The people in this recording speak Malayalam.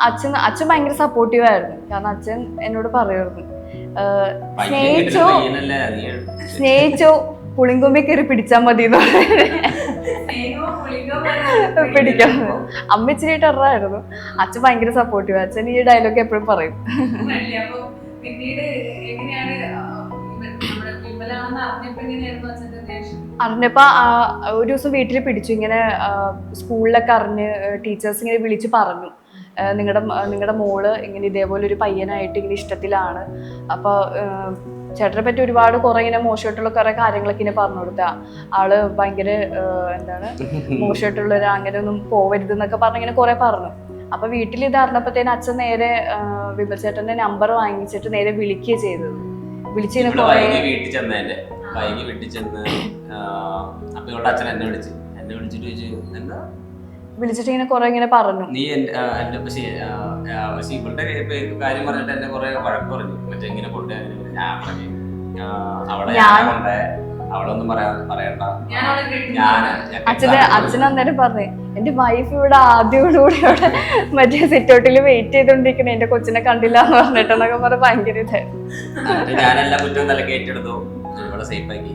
അച്ഛൻ ഭയങ്കര സപ്പോർട്ടീവ് ആയിരുന്നു. കാരണം അച്ഛൻ എന്നോട് പറയുമായിരുന്നു, സ്നേഹിച്ചോ പുളിങ്കൊമ്പി കയറി പിടിച്ചാൽ മതി എന്ന് പിടിക്കാം. അമ്മ ഇച്ചിരി ടെററായിരുന്നു. അച്ഛൻ ഭയങ്കര സപ്പോർട്ടീവ്. അച്ഛൻ ഈ ഡയലോഗ് എപ്പോഴും പറയും. അറിഞ്ഞപ്പോ ഒരു ദിവസം വീട്ടിൽ പിടിച്ചു. ഇങ്ങനെ സ്കൂളിലൊക്കെ അറിഞ്ഞ് ടീച്ചേഴ്സ് ഇങ്ങനെ വിളിച്ച് പറഞ്ഞു, നിങ്ങളുടെ മോള് ഇങ്ങനെ ഇതേപോലെ ഒരു പയ്യനായിട്ട് ഇങ്ങനെ ഇഷ്ടത്തിലാണ്. അപ്പൊ ചേട്ടനെ പറ്റി ഒരുപാട് കുറെ ഇങ്ങനെ മോശമായിട്ടുള്ള കുറെ കാര്യങ്ങളൊക്കെ ഇങ്ങനെ പറഞ്ഞു കൊടുത്ത ആള് ഭയങ്കര എന്താണ് മോശമായിട്ടുള്ളവര് അങ്ങനെ ഒന്നും പോവരുത് എന്നൊക്കെ പറഞ്ഞ് ഇങ്ങനെ കുറെ പറഞ്ഞു. അപ്പൊ വീട്ടിൽ ഇത് അറിഞ്ഞപ്പോഴത്തേന് അച്ഛൻ നേരെ വിമൽ ചേട്ടന്റെ നമ്പർ വാങ്ങിച്ചിട്ട് നേരെ വിളിക്കുക ചെയ്തത്. വിളിച്ചിട്ട് ഇങ്ങനെ കുറെ ഇങ്ങനെ പറഞ്ഞു. നീ ഇവളുടെ കാര്യം പറഞ്ഞിട്ട് എന്നെ കുറെ വഴക്ക് പറഞ്ഞു. മറ്റേ ഇങ്ങനെ കൊണ്ട് അവളൊന്നും പറയണ്ട. അച്ഛൻ അന്നേരം പറഞ്ഞേ, എന്റെ വൈഫ് ഇവിടെ ആദ്യമോടുകൂടി അവിടെ മറ്റേ സിറ്റൗട്ടിൽ വെയിറ്റ് ചെയ്തോണ്ടിരിക്കണേ, എന്റെ കൊച്ചിനെ കണ്ടില്ല എന്ന് പറഞ്ഞിട്ടെന്നൊക്കെ പറഞ്ഞ ഭയങ്കര ഇതായിരുന്നു. ഞാനെല്ലാം കുറ്റം തലക്ക് ഏറ്റെടുത്തു, ഇവിടെ സേഫ് ആക്കി.